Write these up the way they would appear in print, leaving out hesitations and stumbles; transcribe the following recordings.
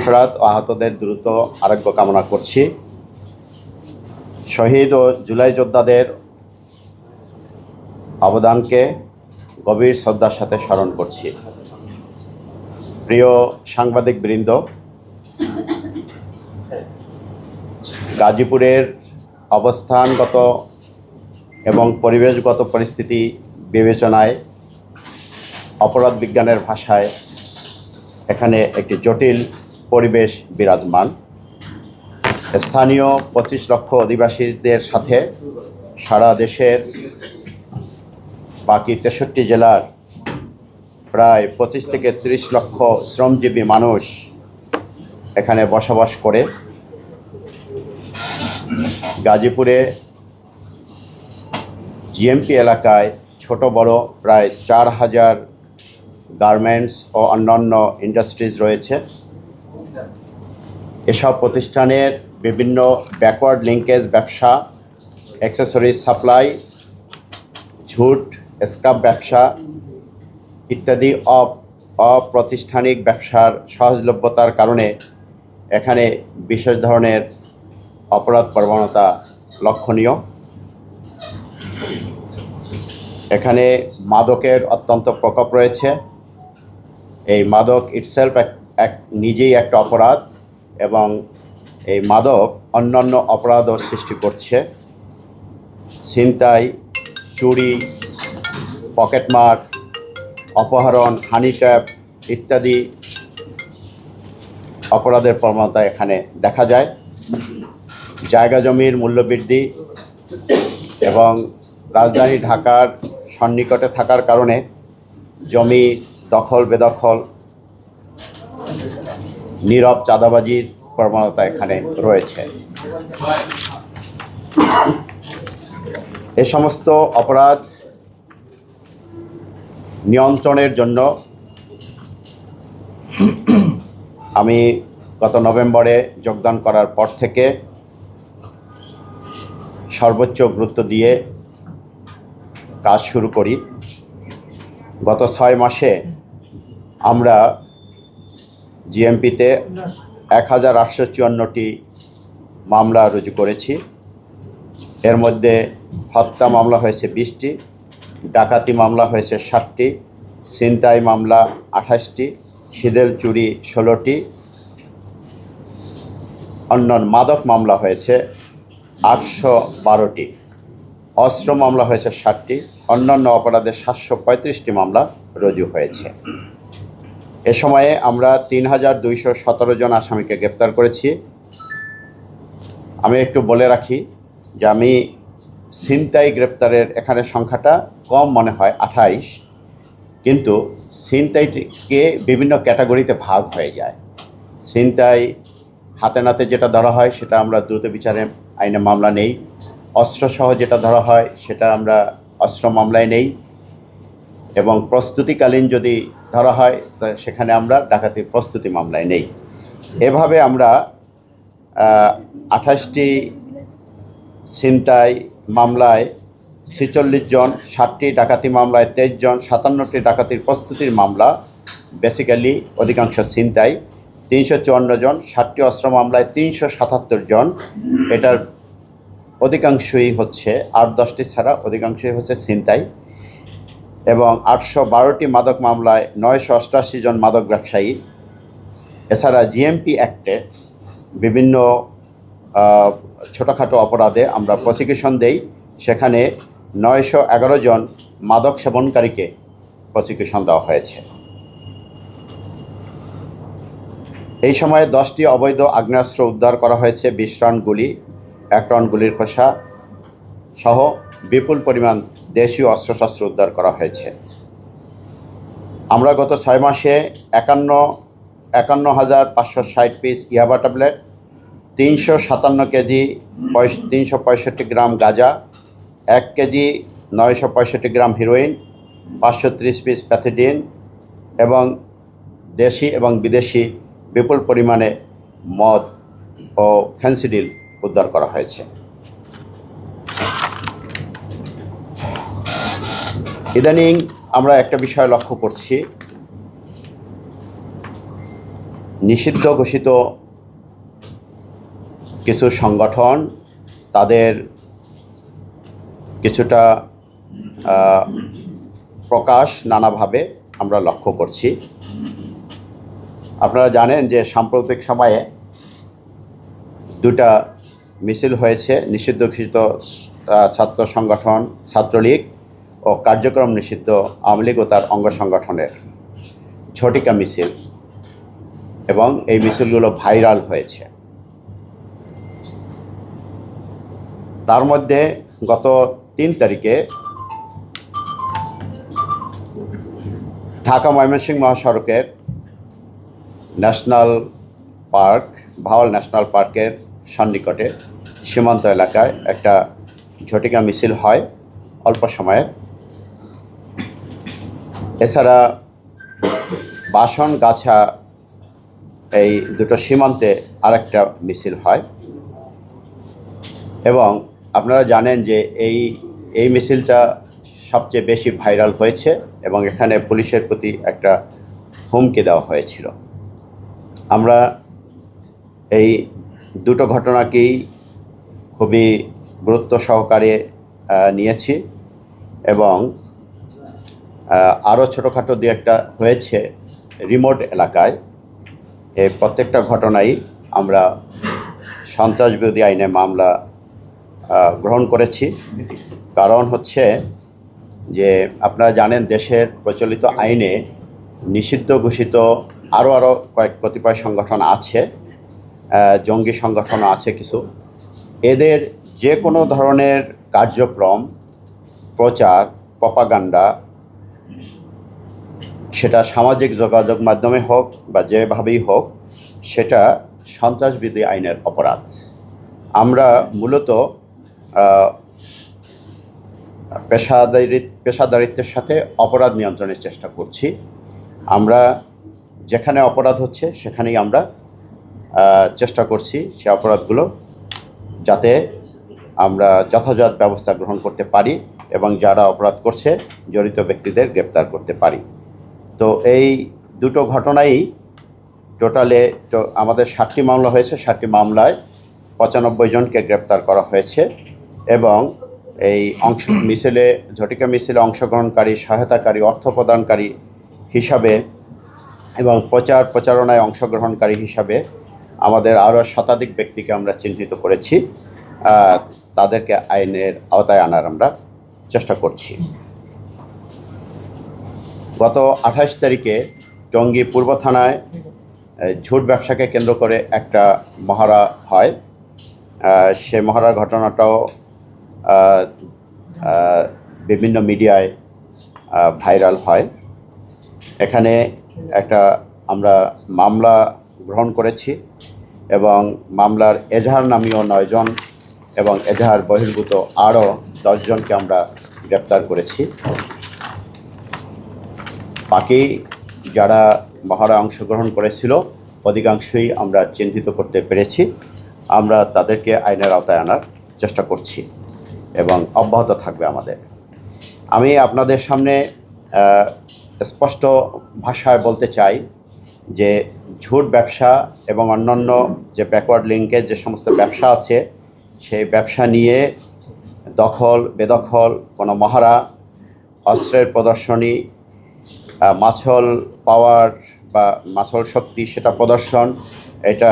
মাগফিরাত ও আহতদের দ্রুত আরোগ্য কামনা করছি। শহীদ ও জুলাই যোদ্ধাদের অবদানকে গভীর শ্রদ্ধার সাথে স্মরণ করছি। প্রিয় সাংবাদিকবৃন্দ, গাজীপুরের অবস্থানগত এবং পরিবেশগত পরিস্থিতি বিবেচনায় অপরাধ বিজ্ঞানের ভাষায় এখানে একটি জটিল পরিবেশ বিরাজমান। স্থানীয় 25 লক্ষ অধিবাসীদের সাথে সারা দেশের বাকি 63 জেলার প্রায় 25 থেকে 30 লক্ষ শ্রমজীবী মানুষ এখানে বসবাস করে। গাজীপুরে জিএমপি এলাকায় ছোট বড় প্রায় 4000 গার্মেন্টস ও অন্যান্য ইন্ডাস্ট্রিজ রয়েছে। এসব প্রতিষ্ঠানের বিভিন্ন ব্যাকওয়ার্ড লিঙ্কেজ ব্যবসা, অ্যাক্সেসরিজ সাপ্লাই, ঝুট, স্ক্র্যাপ ব্যবসা ইত্যাদি অপ্রাতিষ্ঠানিক ব্যবসার সহজলভ্যতার কারণে এখানে বিশেষ ধরনের অপরাধ প্রবণতা লক্ষণীয়। এখানে মাদকের অত্যন্ত প্রকোপ রয়েছে। এই মাদক ইটসেলফ নিজেই একটা অপরাধ এবং এই মাদক অন্যান্য অপরাধও সৃষ্টি করছে। ছিনতাই, চুরি, পকেটমার, অপহরণ, হানি ট্র্যাপ ইত্যাদি অপরাধের প্রবণতা এখানে দেখা যায়। জায়গা জমির মূল্যবৃদ্ধি এবং রাজধানী ঢাকার সন্নিকটে থাকার কারণে জমি দখল বেদখল, নীরব চাঁদাবাজির প্রবণতা এখানে রয়েছে। এ সমস্ত অপরাধ নিয়ন্ত্রণের জন্য আমি গত নভেম্বরে যোগদান করার পর থেকে সর্বোচ্চ গুরুত্ব দিয়ে কাজ শুরু করি। গত 6 মাসে আমরা জিএমপিতে 1854টি মামলা রুজু করেছি। এর মধ্যে হত্যা মামলা হয়েছে 20টি, ডাকাতি মামলা হয়েছে 60টি, ছিনতাই মামলা 28টি, শিদেল চুরি 16টি, অন্যান্য মাদক মামলা হয়েছে 812টি, অস্ত্র মামলা হয়েছে 60টি, অন্যান্য অপরাধে 735টি মামলা রুজু হয়েছে। এ সময়ে আমরা 3217 জন আসামিকে গ্রেপ্তার করেছি। আমি একটু বলে রাখি যে আমি ছিনতাই গ্রেপ্তারের এখানে সংখ্যাটা কম মনে হয় 28, কিন্তু ছিনতাইকে বিভিন্ন ক্যাটাগরিতে ভাগ হয়ে যায়। ছিনতাই হাতে নাতে যেটা ধরা হয় সেটা আমরা দ্রুত বিচারে আইনে মামলা নেই। অস্ত্রসহ যেটা ধরা হয় সেটা আমরা অস্ত্র মামলায় নেই, এবং প্রস্তুতিকালীন যদি ধরা হয় তো সেখানে আমরা ডাকাতির প্রস্তুতি মামলায় নেই। এভাবে আমরা 28টি ছিনতাই মামলায় 46 জন, 60টি ডাকাতি মামলায় 23 জন, 57টি ডাকাতির প্রস্তুতির মামলা, বেসিক্যালি অধিকাংশ ছিনতাই 354 জন, 60টি অস্ত্র মামলায় 377 জন। এটার অধিকাংশই হচ্ছে 8-10টি ছাড়া অধিকাংশই হচ্ছে ছিনতাই, এবং 812টি মাদক মামলায় 988 জন মাদক ব্যবসায়ী। এছাড়া জিএমপি অ্যাক্টে বিভিন্ন ছোটোখাটো অপরাধে আমরা প্রসিকিউশন দেই, সেখানে 911 জন মাদক সেবনকারীকে প্রসিকিউশন দেওয়া হয়েছে। এই সময়ে 10টি অবৈধ আগ্নেয়াস্ত্র উদ্ধার করা হয়েছে, 20 রাউন্ড গুলি, 1 রাউন্ড গুলির খোসা সহ বিপুল পরিমাণ দেশীয় অস্ত্রশস্ত্র উদ্ধার করা হয়েছে। আমরা গত 6 মাসে 51,560 পিস ইয়াবা ট্যাবলেট, 357 কেজি 365 গ্রাম গাঁজা, 1 কেজি 965 গ্রাম হিরোইন, 530 পিস প্যাথিডিন এবং দেশি এবং বিদেশি বিপুল পরিমাণে মদ ও ফেন্সিডিল উদ্ধার করা হয়েছে। ইদানিং আমরা একটা বিষয় লক্ষ্য করছি, নিষিদ্ধ ঘোষিত কিছু সংগঠন তাদের কিছুটা প্রকাশ নানাভাবে আমরা লক্ষ্য করছি। আপনারা জানেন যে সাম্প্রতিক সময়ে দুটা মিছিল হয়েছে নিষিদ্ধ ঘোষিত ছাত্র সংগঠন ছাত্রলীগ ও কার্যক্রম নিষিদ্ধ আওয়ামী লীগ ও তার অঙ্গ সংগঠনের ঝটিকা মিছিল, এবং এই মিছিলগুলো ভাইরাল হয়েছে। তার মধ্যে গত 3 তারিখে ঢাকা ময়মনসিংহ মহাসড়কের ন্যাশনাল পার্ক ভাওয়াল ন্যাশনাল পার্কের সন্নিকটে সীমান্ত এলাকায় একটা ঝটিকা মিছিল হয় অল্প সময়ে। এছাড়া বাসনগাছা এই দুটো সীমান্তে আরেকটা মিছিল হয়, এবং আপনারা জানেন যে এই মিছিলটা সবচেয়ে বেশি ভাইরাল হয়েছে এবং এখানে পুলিশের প্রতি একটা হুমকি দেওয়া হয়েছিল। আমরা এই দুটো ঘটনাকেই খুবই গুরুত্ব সহকারে নিয়েছি, এবং আরও ছোটোখাটো দু একটা হয়েছে রিমোট এলাকায়। এই প্রত্যেকটা ঘটনাই আমরা সন্ত্রাসবিরোধী আইনে মামলা গ্রহণ করেছি। কারণ হচ্ছে যে আপনারা জানেন দেশের প্রচলিত আইনে নিষিদ্ধ ঘোষিত আরও কতিপয় সংগঠন আছে, জঙ্গি সংগঠনও আছে কিছু। এদের যে কোনো ধরনের কার্যক্রম, প্রচার, প্রপাগান্ডা, সেটা সামাজিক যোগাযোগ মাধ্যমে হোক বা যেভাবেই হোক, সেটা সন্ত্রাসবিরোধী আইনের অপরাধ। আমরা মূলত পেশাদারিত্বের সাথে অপরাধ নিয়ন্ত্রণের চেষ্টা করছি। আমরা যেখানে অপরাধ হচ্ছে সেখানেই আমরা চেষ্টা করছি সে অপরাধগুলো যাতে আমরা যথাযথ ব্যবস্থা গ্রহণ করতে পারি এবং যারা অপরাধ করছে জড়িত ব্যক্তিদের গ্রেপ্তার করতে পারি। তো এই দুটো ঘটনাই টোটালে আমাদের 60টি মামলা হয়েছে। 60টি মামলায় 95 জনকে গ্রেপ্তার করা হয়েছে, এবং এই ঝটিকা মিছিলে অংশগ্রহণকারী, সহায়তাকারী, অর্থ প্রদানকারী হিসাবে এবং প্রচারণায় অংশগ্রহণকারী হিসাবে আমাদের আরও শতাধিক ব্যক্তিকে আমরা চিহ্নিত করেছি। তাদেরকে আইনের আওতায় আনার আমরা চেষ্টা করছি। গত 28 তারিখে টঙ্গী পূর্ব থানায় ঝুট ব্যবসাকে কেন্দ্র করে একটা মহড়া হয়। সে মহড়ার ঘটনাটাও বিভিন্ন মিডিয়ায় ভাইরাল হয়। এখানে একটা আমরা মামলা গ্রহণ করেছি, এবং মামলার এজাহার নামীয় 9 জন এবং এজাহার বহির্ভূত আরও 10 জনকে আমরা গ্রেপ্তার করেছি। বাকি যারা মহড়ায় অংশগ্রহণ করেছিল অধিকাংশই আমরা চিহ্নিত করতে পেরেছি। আমরা তাদেরকে আইনের আওতায় আনার চেষ্টা করছি এবং অব্যাহত থাকবে আমাদের। আমি আপনাদের সামনে স্পষ্ট ভাষায় বলতে চাই যে ঝুট ব্যবসা এবং অন্যান্য যে ব্যাকওয়ার্ড লিঙ্কের যে সমস্ত ব্যবসা আছে, সেই ব্যবসা নিয়ে দখল বেদখল, কোনো মহড়া, অস্ত্রের প্রদর্শনী, মাছল পাওয়ার বা মাছল শক্তি সেটা প্রদর্শন, এটা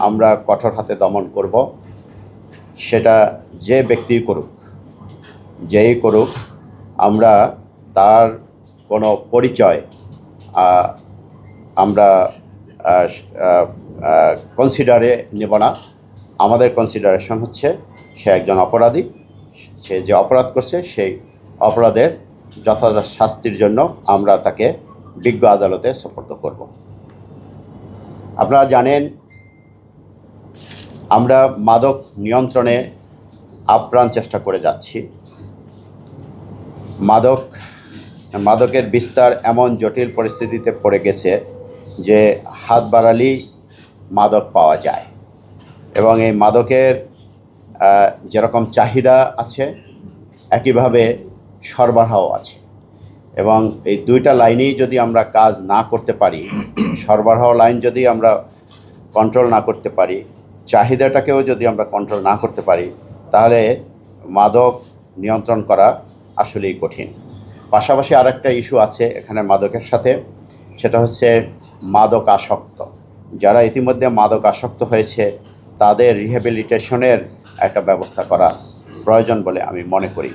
আমরা কঠোর হাতে দমন করব। সেটা যে ব্যক্তি করুক, যেই করুক, আমরা তার কোনো পরিচয় আমরা কনসিডারে নেব না। আমাদের কনসিডারেশন হচ্ছে সে একজন অপরাধী, সে যে অপরাধ করছে সেই অপরাধের যথাযথ শাস্তির জন্য আমরা তাকে বিজ্ঞ আদালতে সোপর্দ করব। আপনারা জানেন আমরা মাদক নিয়ন্ত্রণে আপ্রাণ চেষ্টা করে যাচ্ছি। মাদকের বিস্তার এমন জটিল পরিস্থিতিতে পড়ে গেছে যে হাত বাড়ালেই মাদক পাওয়া যায়, এবং এই মাদকের যেরকম চাহিদা আছে একইভাবে সরবরাহ আছে, এবং এই দুইটা লাইনেই যদি আমরা কাজ না করতে পারি সরবরাহ লাইন যদি আমরা কন্ট্রোল না করতে পারি, চাহিদাটাকেও যদি আমরা কন্ট্রোল না করতে পারি, তাহলে মাদক নিয়ন্ত্রণ করা আসলেই কঠিন। পাশাপাশি আরেকটা ইস্যু আছে এখানে মাদকের সাথে, সেটা হচ্ছে মাদক আসক্ত। যারা ইতিমধ্যে মাদক আসক্ত হয়েছে তাদের রিহ্যাবিলিটেশনের একটা ব্যবস্থা করা প্রয়োজন বলে আমি মনে করি।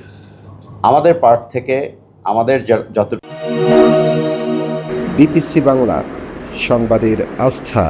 আমাদের পার্ট থেকে আমাদের যত বিপিসি বাংলা, সংবাদের আস্থা।